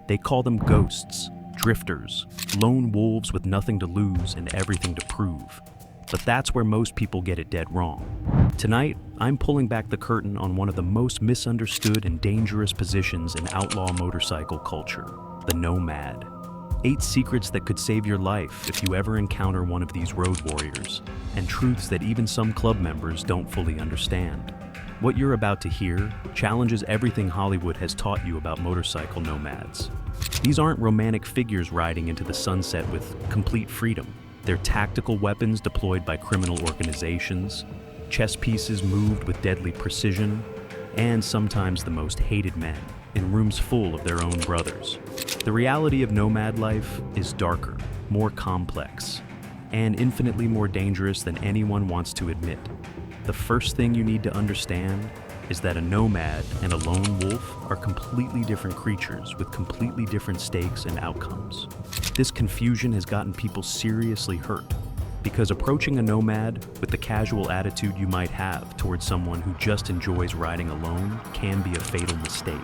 They call them ghosts, drifters, lone wolves with nothing to lose and everything to prove. But that's where most people get it dead wrong. Tonight, I'm pulling back the curtain on one of the most misunderstood and dangerous positions in outlaw motorcycle culture, the nomad. 8 secrets that could save your life if you ever encounter one of these road warriors, and truths that even some club members don't fully understand. What you're about to hear challenges everything Hollywood has taught you about motorcycle nomads. These aren't romantic figures riding into the sunset with complete freedom. They're tactical weapons deployed by criminal organizations, chess pieces moved with deadly precision, and sometimes the most hated men in rooms full of their own brothers. The reality of nomad life is darker, more complex, and infinitely more dangerous than anyone wants to admit. The first thing you need to understand is that a nomad and a lone wolf are completely different creatures with completely different stakes and outcomes. This confusion has gotten people seriously hurt, because approaching a nomad with the casual attitude you might have towards someone who just enjoys riding alone can be a fatal mistake.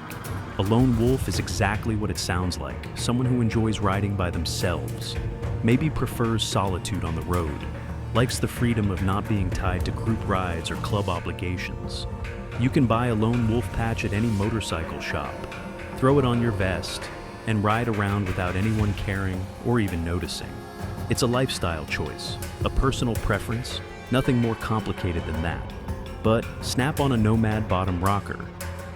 A lone wolf is exactly what it sounds like, someone who enjoys riding by themselves, maybe prefers solitude on the road, likes the freedom of not being tied to group rides or club obligations. You can buy a lone wolf patch at any motorcycle shop, throw it on your vest, and ride around without anyone caring or even noticing. It's a lifestyle choice, a personal preference, nothing more complicated than that. But snap on a nomad bottom rocker,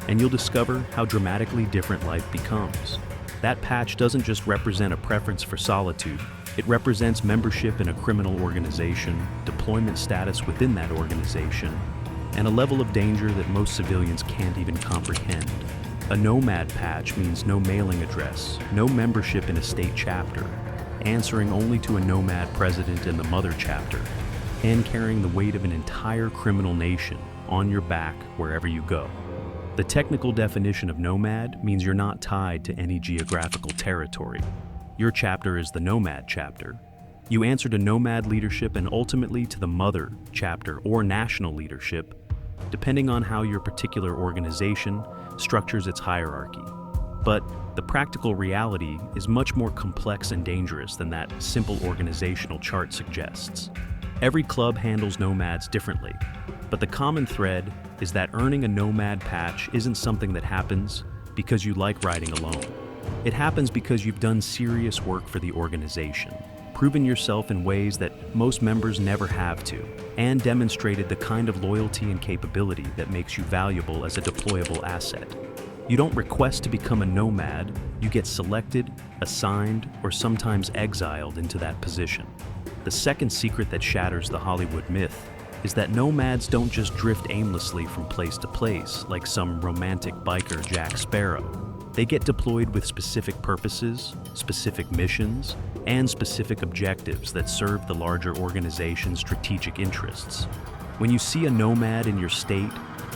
and you'll discover how dramatically different life becomes. That patch doesn't just represent a preference for solitude, it represents membership in a criminal organization, deployment status within that organization, and a level of danger that most civilians can't even comprehend. A nomad patch means no mailing address, no membership in a state chapter, answering only to a nomad president in the mother chapter, and carrying the weight of an entire criminal nation on your back wherever you go. The technical definition of nomad means you're not tied to any geographical territory. Your chapter is the nomad chapter. You answer to nomad leadership and ultimately to the mother chapter or national leadership, depending on how your particular organization structures its hierarchy. But the practical reality is much more complex and dangerous than that simple organizational chart suggests. Every club handles nomads differently, but the common thread is that earning a nomad patch isn't something that happens because you like riding alone. It happens because you've done serious work for the organization, proven yourself in ways that most members never have to, and demonstrated the kind of loyalty and capability that makes you valuable as a deployable asset. You don't request to become a nomad, you get selected, assigned, or sometimes exiled into that position. The second secret that shatters the Hollywood myth is that nomads don't just drift aimlessly from place to place like some romantic biker Jack Sparrow. They get deployed with specific purposes, specific missions, and specific objectives that serve the larger organization's strategic interests. When you see a nomad in your state,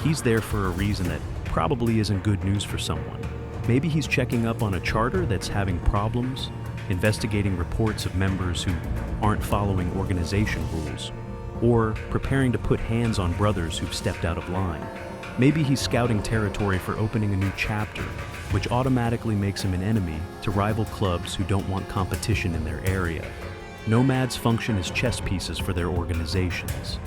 he's there for a reason that probably isn't good news for someone. Maybe he's checking up on a charter that's having problems, investigating reports of members who aren't following organization rules, or preparing to put hands on brothers who've stepped out of line. Maybe he's scouting territory for opening a new chapter, which automatically makes him an enemy to rival clubs who don't want competition in their area. Nomads function as chess pieces for their organizations.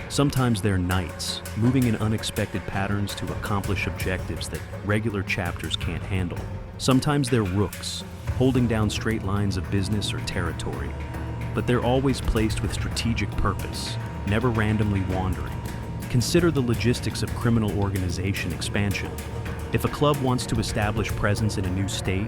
Sometimes they're knights, moving in unexpected patterns to accomplish objectives that regular chapters can't handle. Sometimes they're rooks, holding down straight lines of business or territory. But they're always placed with strategic purpose, never randomly wandering. Consider the logistics of criminal organization expansion. If a club wants to establish presence in a new state,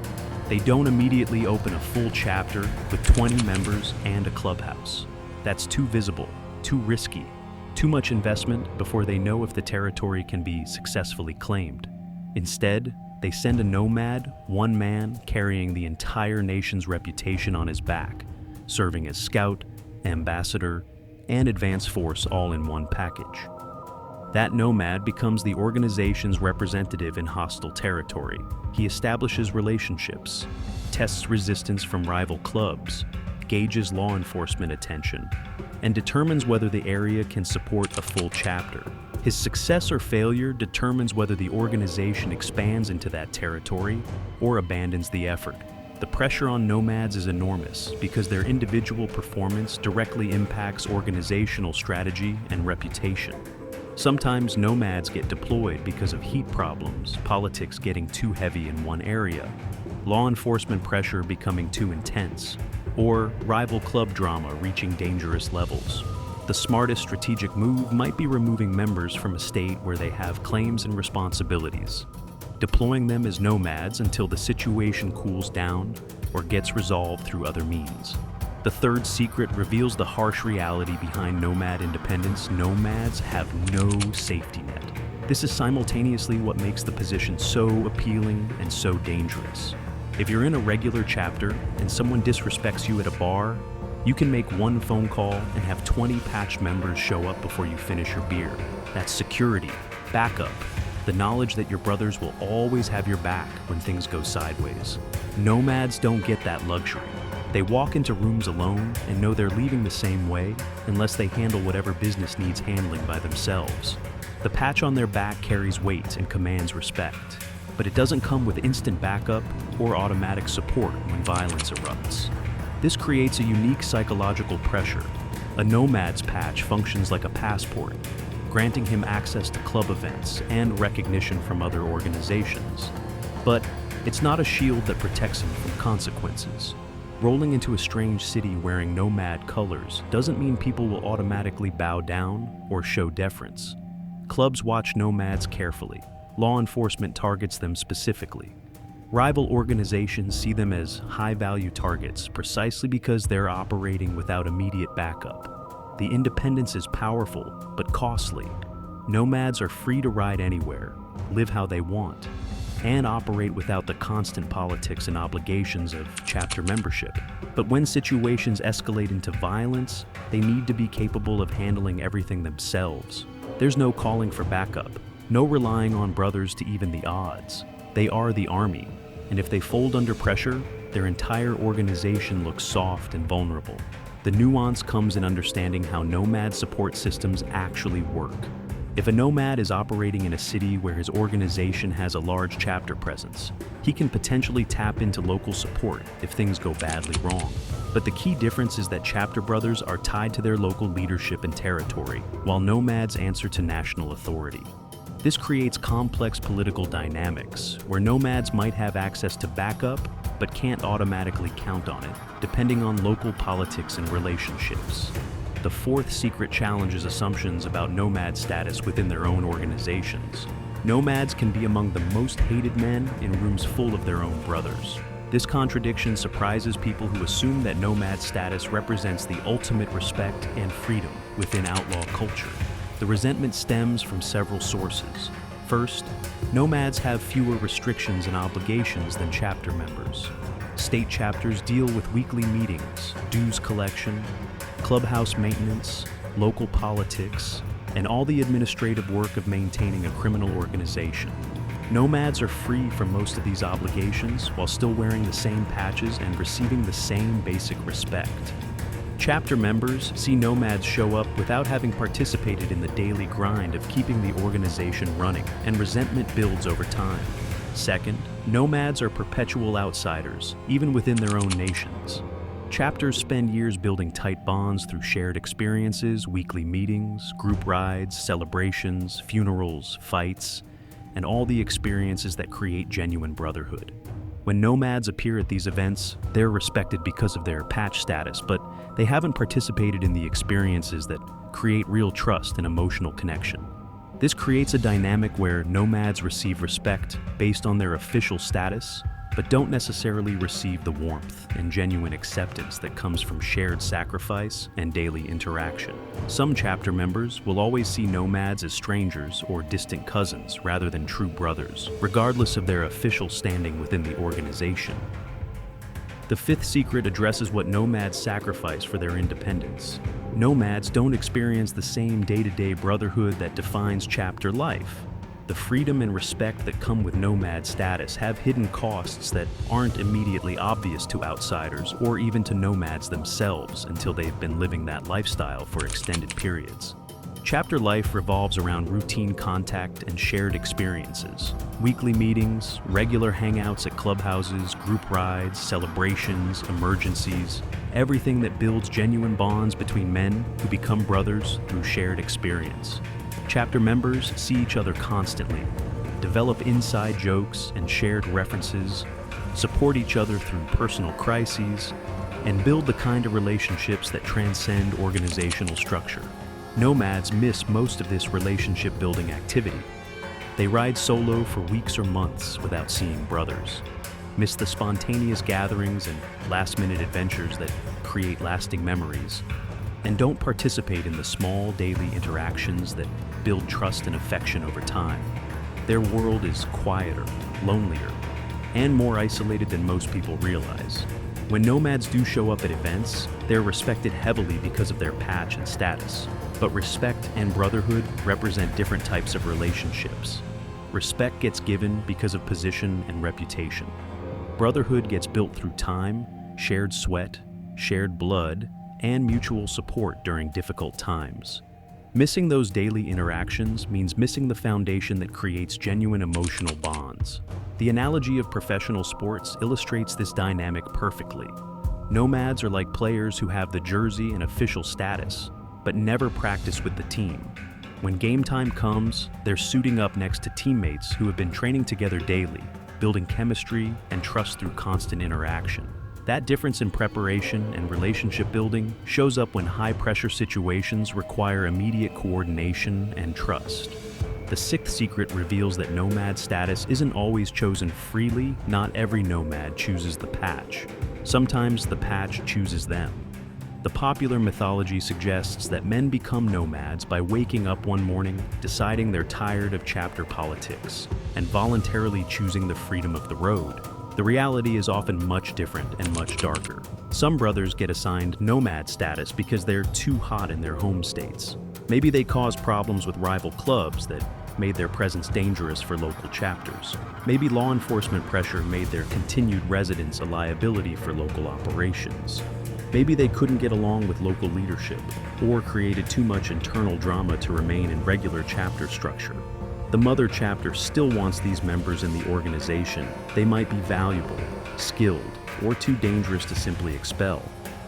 they don't immediately open a full chapter with 20 members and a clubhouse. That's too visible, too risky, too much investment before they know if the territory can be successfully claimed. Instead, they send a nomad, one man carrying the entire nation's reputation on his back, serving as scout, ambassador, and advance force all in one package. That nomad becomes the organization's representative in hostile territory. He establishes relationships, tests resistance from rival clubs, gauges law enforcement attention, and determines whether the area can support a full chapter. His success or failure determines whether the organization expands into that territory or abandons the effort. The pressure on nomads is enormous because their individual performance directly impacts organizational strategy and reputation. Sometimes nomads get deployed because of heat problems, politics getting too heavy in one area, law enforcement pressure becoming too intense, or rival club drama reaching dangerous levels. The smartest strategic move might be removing members from a state where they have claims and responsibilities, deploying them as nomads until the situation cools down or gets resolved through other means. The third secret reveals the harsh reality behind nomad independence. Nomads have no safety net. This is simultaneously what makes the position so appealing and so dangerous. If you're in a regular chapter and someone disrespects you at a bar, you can make one phone call and have 20 patched members show up before you finish your beer. That's security, backup, the knowledge that your brothers will always have your back when things go sideways. Nomads don't get that luxury. They walk into rooms alone and know they're leaving the same way unless they handle whatever business needs handling by themselves. The patch on their back carries weight and commands respect, but it doesn't come with instant backup or automatic support when violence erupts. This creates a unique psychological pressure. A nomad's patch functions like a passport, granting him access to club events and recognition from other organizations. But it's not a shield that protects him from consequences. Rolling into a strange city wearing nomad colors doesn't mean people will automatically bow down or show deference. Clubs watch nomads carefully. Law enforcement targets them specifically. Rival organizations see them as high-value targets precisely because they're operating without immediate backup. The independence is powerful, but costly. Nomads are free to ride anywhere, live how they want, and operate without the constant politics and obligations of chapter membership. But when situations escalate into violence, they need to be capable of handling everything themselves. There's no calling for backup, no relying on brothers to even the odds. They are the army, and if they fold under pressure, their entire organization looks soft and vulnerable. The nuance comes in understanding how nomad support systems actually work. If a nomad is operating in a city where his organization has a large chapter presence, he can potentially tap into local support if things go badly wrong. But the key difference is that chapter brothers are tied to their local leadership and territory, while nomads answer to national authority. This creates complex political dynamics, where nomads might have access to backup, but can't automatically count on it, depending on local politics and relationships. The fourth secret challenges assumptions about nomad status within their own organizations. Nomads can be among the most hated men in rooms full of their own brothers. This contradiction surprises people who assume that nomad status represents the ultimate respect and freedom within outlaw culture. The resentment stems from several sources. First, nomads have fewer restrictions and obligations than chapter members. State chapters deal with weekly meetings, dues collection, clubhouse maintenance, local politics, and all the administrative work of maintaining a criminal organization. Nomads are free from most of these obligations while still wearing the same patches and receiving the same basic respect. Chapter members see nomads show up without having participated in the daily grind of keeping the organization running, and resentment builds over time. Second, nomads are perpetual outsiders, even within their own nations. Chapters spend years building tight bonds through shared experiences, weekly meetings, group rides, celebrations, funerals, fights, and all the experiences that create genuine brotherhood. When nomads appear at these events, they're respected because of their patch status, but they haven't participated in the experiences that create real trust and emotional connection. This creates a dynamic where nomads receive respect based on their official status, but don't necessarily receive the warmth and genuine acceptance that comes from shared sacrifice and daily interaction. Some chapter members will always see nomads as strangers or distant cousins rather than true brothers, regardless of their official standing within the organization. The fifth secret addresses what nomads sacrifice for their independence. Nomads don't experience the same day-to-day brotherhood that defines chapter life. The freedom and respect that come with nomad status have hidden costs that aren't immediately obvious to outsiders or even to nomads themselves until they've been living that lifestyle for extended periods. Chapter life revolves around routine contact and shared experiences. Weekly meetings, regular hangouts at clubhouses, group rides, celebrations, emergencies, everything that builds genuine bonds between men who become brothers through shared experience. Chapter members see each other constantly, develop inside jokes and shared references, support each other through personal crises, and build the kind of relationships that transcend organizational structure. Nomads miss most of this relationship-building activity. They ride solo for weeks or months without seeing brothers, miss the spontaneous gatherings and last-minute adventures that create lasting memories, and don't participate in the small daily interactions that build trust and affection over time. Their world is quieter, lonelier, and more isolated than most people realize. When nomads do show up at events, they're respected heavily because of their patch and status. But respect and brotherhood represent different types of relationships. Respect gets given because of position and reputation. Brotherhood gets built through time, shared sweat, shared blood, and mutual support during difficult times. Missing those daily interactions means missing the foundation that creates genuine emotional bonds. The analogy of professional sports illustrates this dynamic perfectly. Nomads are like players who have the jersey and official status, but never practice with the team. When game time comes, they're suiting up next to teammates who have been training together daily, building chemistry and trust through constant interaction. That difference in preparation and relationship building shows up when high-pressure situations require immediate coordination and trust. The sixth secret reveals that nomad status isn't always chosen freely. Not every nomad chooses the patch. Sometimes the patch chooses them. The popular mythology suggests that men become nomads by waking up one morning, deciding they're tired of chapter politics, and voluntarily choosing the freedom of the road. The reality is often much different and much darker. Some brothers get assigned nomad status because they're too hot in their home states. Maybe they caused problems with rival clubs that made their presence dangerous for local chapters. Maybe law enforcement pressure made their continued residence a liability for local operations. Maybe they couldn't get along with local leadership, or created too much internal drama to remain in regular chapter structure. The mother chapter still wants these members in the organization. They might be valuable, skilled, or too dangerous to simply expel,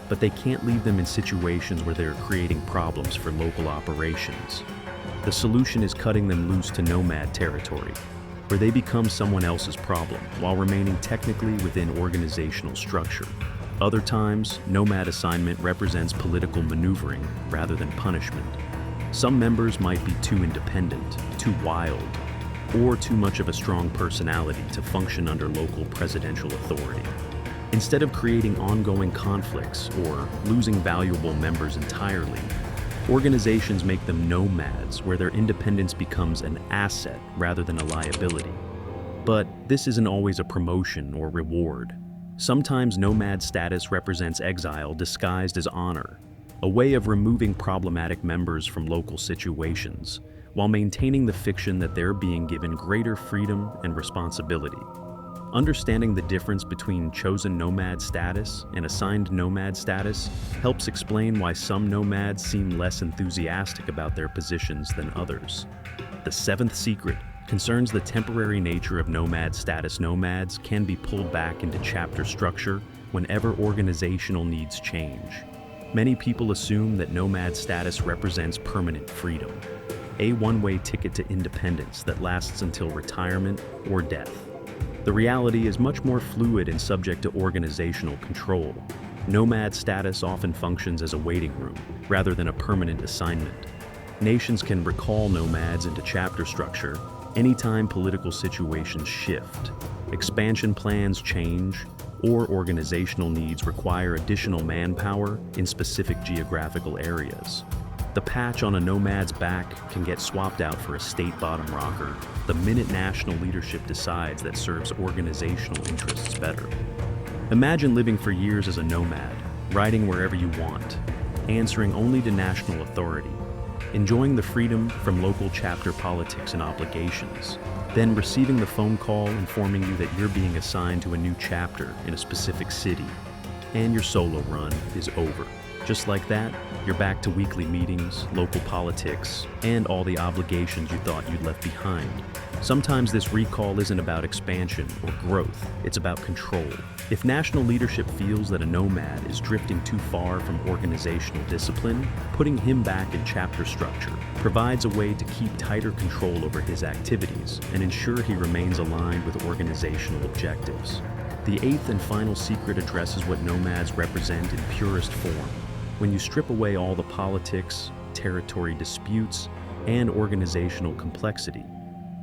but they can't leave them in situations where they're creating problems for local operations. The solution is cutting them loose to nomad territory, where they become someone else's problem while remaining technically within organizational structure. Other times, nomad assignment represents political maneuvering rather than punishment. Some members might be too independent, too wild, or too much of a strong personality to function under local presidential authority. Instead of creating ongoing conflicts or losing valuable members entirely, organizations make them nomads where their independence becomes an asset rather than a liability. But this isn't always a promotion or reward. Sometimes nomad status represents exile disguised as honor, a way of removing problematic members from local situations, while maintaining the fiction that they're being given greater freedom and responsibility. Understanding the difference between chosen nomad status and assigned nomad status helps explain why some nomads seem less enthusiastic about their positions than others. The seventh secret concerns the temporary nature of nomad status. Nomads can be pulled back into chapter structure whenever organizational needs change. Many people assume that nomad status represents permanent freedom, a one-way ticket to independence that lasts until retirement or death. The reality is much more fluid and subject to organizational control. Nomad status often functions as a waiting room rather than a permanent assignment. Nations can recall nomads into chapter structure anytime political situations shift, expansion plans change, or organizational needs require additional manpower in specific geographical areas. The patch on a nomad's back can get swapped out for a state bottom rocker the minute national leadership decides that serves organizational interests better. Imagine living for years as a nomad, riding wherever you want, answering only to national authority, enjoying the freedom from local chapter politics and obligations, then receiving the phone call informing you that you're being assigned to a new chapter in a specific city, and your solo run is over. Just like that, you're back to weekly meetings, local politics, and all the obligations you thought you'd left behind. Sometimes this recall isn't about expansion or growth, it's about control. If national leadership feels that a nomad is drifting too far from organizational discipline, putting him back in chapter structure provides a way to keep tighter control over his activities and ensure he remains aligned with organizational objectives. The eighth and final secret addresses what nomads represent in purest form. When you strip away all the politics, territory disputes, and organizational complexity,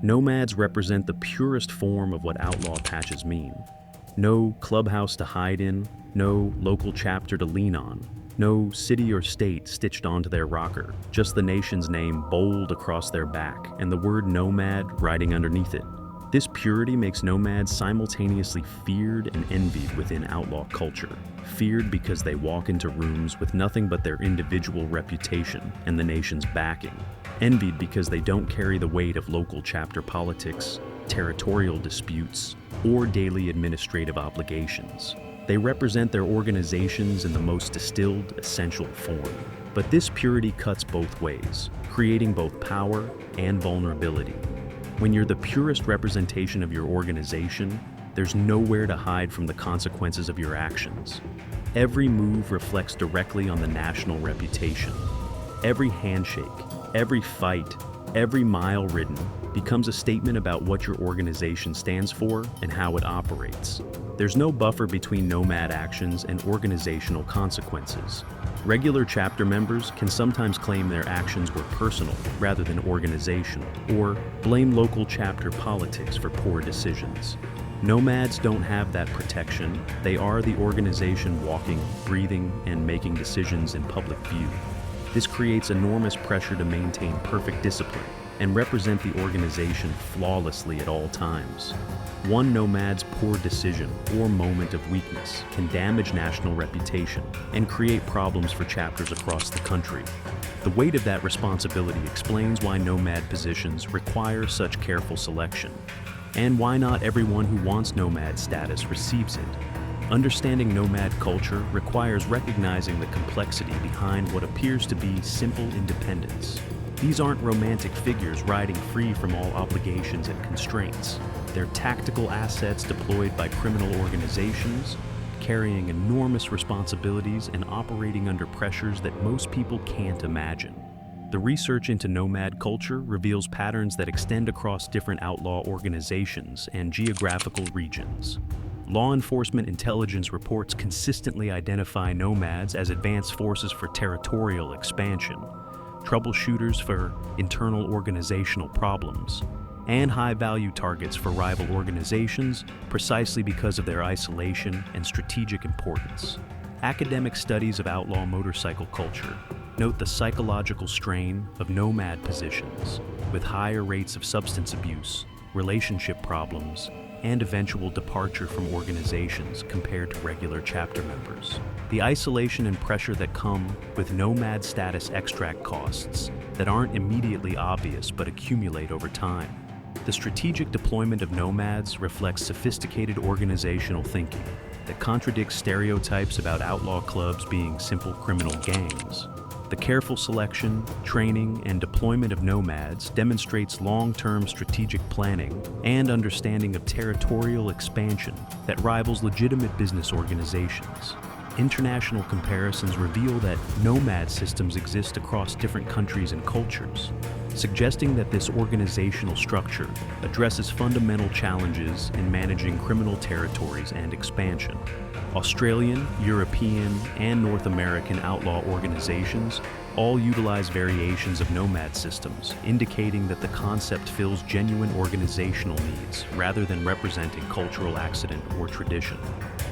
nomads represent the purest form of what outlaw patches mean. No clubhouse to hide in, no local chapter to lean on, no city or state stitched onto their rocker, just the nation's name bold across their back and the word nomad riding underneath it. This purity makes nomads simultaneously feared and envied within outlaw culture. Feared because they walk into rooms with nothing but their individual reputation and the nation's backing. Envied because they don't carry the weight of local chapter politics, territorial disputes, or daily administrative obligations. They represent their organizations in the most distilled, essential form. But this purity cuts both ways, creating both power and vulnerability. When you're the purest representation of your organization, there's nowhere to hide from the consequences of your actions. Every move reflects directly on the national reputation. Every handshake, every fight, every mile ridden becomes a statement about what your organization stands for and how it operates. There's no buffer between nomad actions and organizational consequences. Regular chapter members can sometimes claim their actions were personal rather than organizational, or blame local chapter politics for poor decisions. Nomads don't have that protection. They are the organization walking, breathing, and making decisions in public view. This creates enormous pressure to maintain perfect discipline and represent the organization flawlessly at all times. One nomad's poor decision or moment of weakness can damage national reputation and create problems for chapters across the country. The weight of that responsibility explains why nomad positions require such careful selection, and why not everyone who wants nomad status receives it. Understanding nomad culture requires recognizing the complexity behind what appears to be simple independence. These aren't romantic figures riding free from all obligations and constraints. They're tactical assets deployed by criminal organizations, carrying enormous responsibilities and operating under pressures that most people can't imagine. The research into nomad culture reveals patterns that extend across different outlaw organizations and geographical regions. Law enforcement intelligence reports consistently identify nomads as advanced forces for territorial expansion, troubleshooters for internal organizational problems, and high-value targets for rival organizations precisely because of their isolation and strategic importance. Academic studies of outlaw motorcycle culture note the psychological strain of nomad positions, with higher rates of substance abuse, relationship problems, and eventual departure from organizations compared to regular chapter members. The isolation and pressure that come with nomad status extract costs that aren't immediately obvious but accumulate over time. The strategic deployment of nomads reflects sophisticated organizational thinking that contradicts stereotypes about outlaw clubs being simple criminal gangs. The careful selection, training, and deployment of nomads demonstrates long-term strategic planning and understanding of territorial expansion that rivals legitimate business organizations. International comparisons reveal that nomad systems exist across different countries and cultures, suggesting that this organizational structure addresses fundamental challenges in managing criminal territories and expansion. Australian, European, and North American outlaw organizations all utilize variations of nomad systems, indicating that the concept fills genuine organizational needs rather than representing cultural accident or tradition.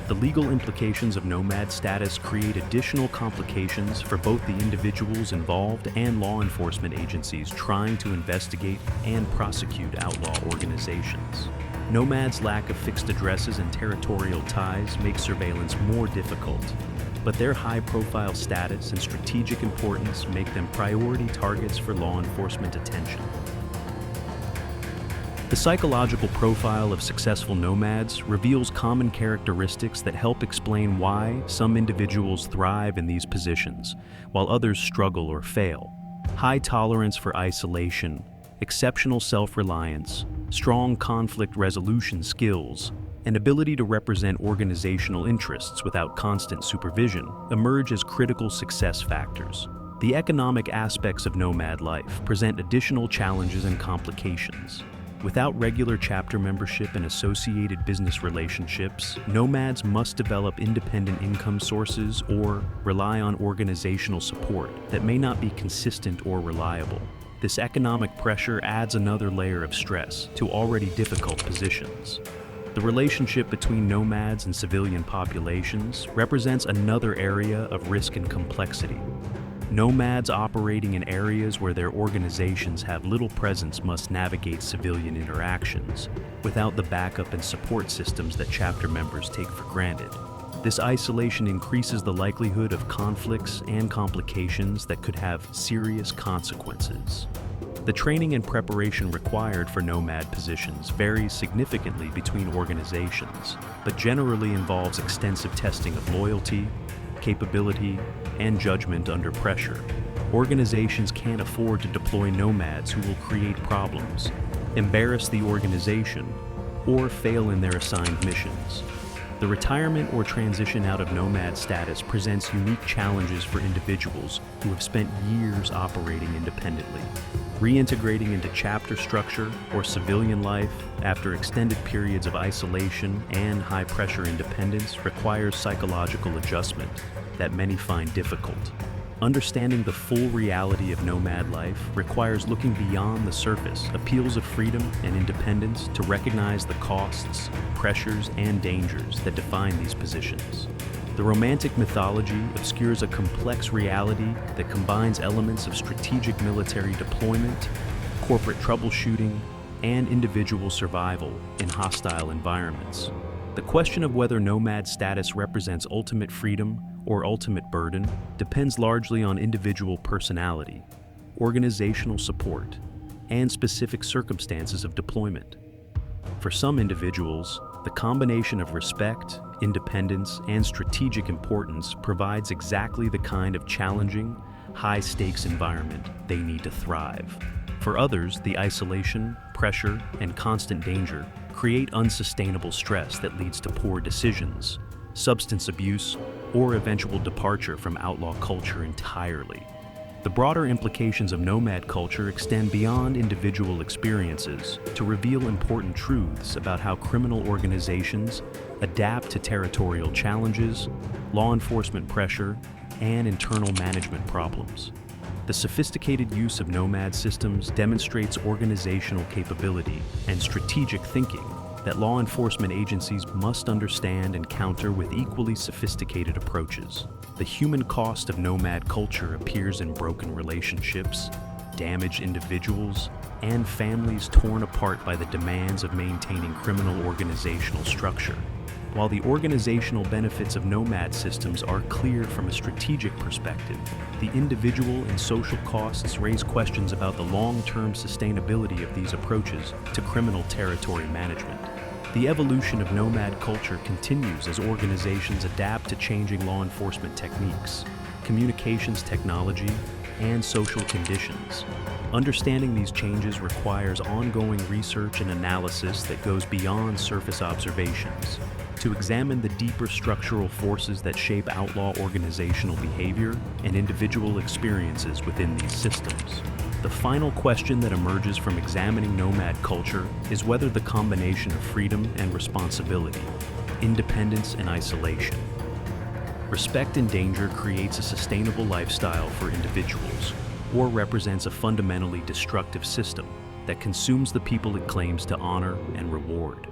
The legal implications of nomad status create additional complications for both the individuals involved and law enforcement agencies trying to investigate and prosecute outlaw organizations. Nomads' lack of fixed addresses and territorial ties makes surveillance more difficult, but their high-profile status and strategic importance make them priority targets for law enforcement attention. The psychological profile of successful nomads reveals common characteristics that help explain why some individuals thrive in these positions, while others struggle or fail. High tolerance for isolation, exceptional self-reliance, strong conflict resolution skills, and ability to represent organizational interests without constant supervision emerge as critical success factors. The economic aspects of nomad life present additional challenges and complications. Without regular chapter membership and associated business relationships, nomads must develop independent income sources or rely on organizational support that may not be consistent or reliable. This economic pressure adds another layer of stress to already difficult positions. The relationship between nomads and civilian populations represents another area of risk and complexity. Nomads operating in areas where their organizations have little presence must navigate civilian interactions without the backup and support systems that chapter members take for granted. This isolation increases the likelihood of conflicts and complications that could have serious consequences. The training and preparation required for nomad positions varies significantly between organizations, but generally involves extensive testing of loyalty, capability, and judgment under pressure. Organizations can't afford to deploy nomads who will create problems, embarrass the organization, or fail in their assigned missions. The retirement or transition out of nomad status presents unique challenges for individuals who have spent years operating independently. Reintegrating into chapter structure or civilian life after extended periods of isolation and high-pressure independence requires psychological adjustment that many find difficult. Understanding the full reality of nomad life requires looking beyond the surface appeals of freedom and independence to recognize the costs, pressures, and dangers that define these positions. The romantic mythology obscures a complex reality that combines elements of strategic military deployment, corporate troubleshooting, and individual survival in hostile environments. The question of whether nomad status represents ultimate freedom or ultimate burden depends largely on individual personality, organizational support, and specific circumstances of deployment. For some individuals, the combination of respect, independence, and strategic importance provides exactly the kind of challenging, high-stakes environment they need to thrive. For others, the isolation, pressure, and constant danger create unsustainable stress that leads to poor decisions, substance abuse, or eventual departure from outlaw culture entirely. The broader implications of nomad culture extend beyond individual experiences to reveal important truths about how criminal organizations adapt to territorial challenges, law enforcement pressure, and internal management problems. The sophisticated use of nomad systems demonstrates organizational capability and strategic thinking that law enforcement agencies must understand and counter with equally sophisticated approaches. The human cost of nomad culture appears in broken relationships, damaged individuals, and families torn apart by the demands of maintaining criminal organizational structure. While the organizational benefits of nomad systems are clear from a strategic perspective, the individual and social costs raise questions about the long-term sustainability of these approaches to criminal territory management. The evolution of nomad culture continues as organizations adapt to changing law enforcement techniques, communications technology, and social conditions. Understanding these changes requires ongoing research and analysis that goes beyond surface observations. To examine the deeper structural forces that shape outlaw organizational behavior and individual experiences within these systems. The final question that emerges from examining nomad culture is whether the combination of freedom and responsibility, independence and isolation, respect and danger creates a sustainable lifestyle for individuals, or represents a fundamentally destructive system that consumes the people it claims to honor and reward.